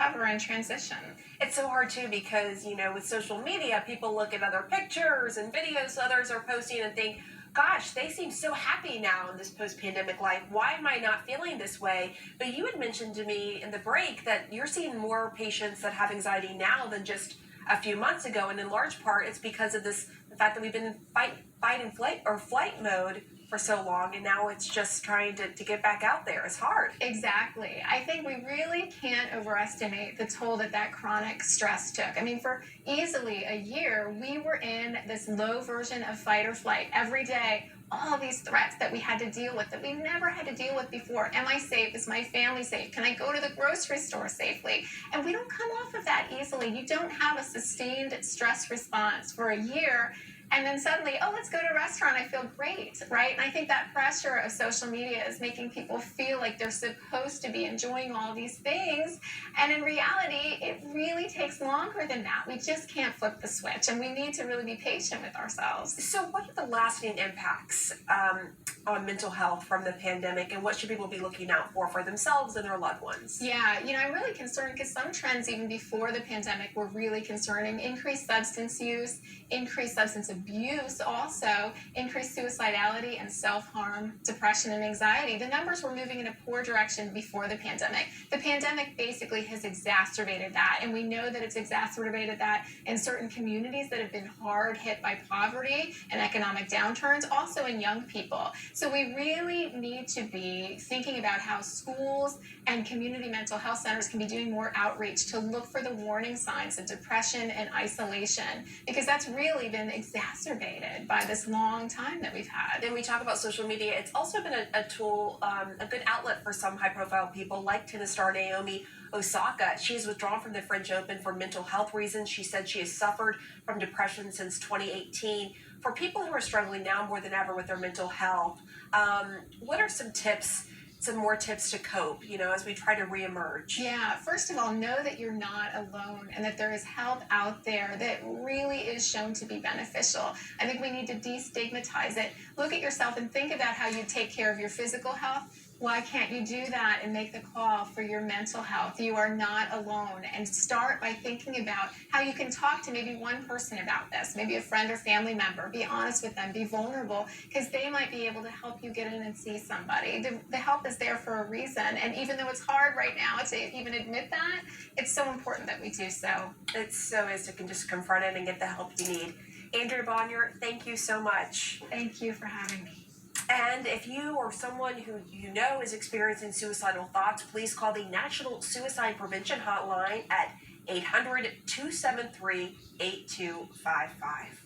recover and transition. It's so hard too because, with social media, people look at other pictures and videos others are posting and think, gosh, they seem so happy now in this post-pandemic life. Why am I not feeling this way? But you had mentioned to me in the break that you're seeing more patients that have anxiety now than just a few months ago. And in large part, it's because of the fact that we've been in flight mode for so long, and now it's just trying to get back out there. It's hard. Exactly. I think we really can't overestimate the toll that chronic stress took. I mean, for easily a year, we were in this low version of fight or flight every day. All these threats that we had to deal with that we never had to deal with before. Am I safe? Is my family safe? Can I go to the grocery store safely? And we don't come off of that easily. You don't have a sustained stress response for a year. And then suddenly, oh, let's go to a restaurant. I feel great, right? And I think that pressure of social media is making people feel like they're supposed to be enjoying all these things. And in reality, it really takes longer than that. We just can't flip the switch. And we need to really be patient with ourselves. So what are the lasting impacts on mental health from the pandemic? And what should people be looking out for themselves and their loved ones? Yeah, I'm really concerned because some trends even before the pandemic were really concerning. Increased substance use, increased substance abuse, also increased suicidality and self-harm, depression and anxiety. The numbers were moving in a poor direction before the pandemic. The pandemic basically has exacerbated that, and we know that it's exacerbated that in certain communities that have been hard hit by poverty and economic downturns, also in young people. So we really need to be thinking about how schools and community mental health centers can be doing more outreach to look for the warning signs of depression and isolation, because that's really been exacerbated by this long time that we've had. And we talk about social media. It's also been a tool, a good outlet for some high-profile people like tennis star Naomi Osaka. She has withdrawn from the French Open for mental health reasons. She said she has suffered from depression since 2018. For people who are struggling now more than ever with their mental health, what are some more tips to cope, as we try to reemerge? Yeah, first of all, know that you're not alone and that there is help out there that really is shown to be beneficial. I think we need to destigmatize it. Look at yourself and think about how you take care of your physical health. Why can't you do that and make the call for your mental health? You are not alone. And start by thinking about how you can talk to maybe one person about this, maybe a friend or family member. Be honest with them, be vulnerable, because they might be able to help you get in and see somebody. The help is there for a reason. And even though it's hard right now to even admit that, it's so important that we do so. It so is to just confront it and get the help you need. Andrea Bonnier, thank you so much. Thank you for having me. And if you or someone who you know is experiencing suicidal thoughts, please call the National Suicide Prevention Hotline at 800-273-8255.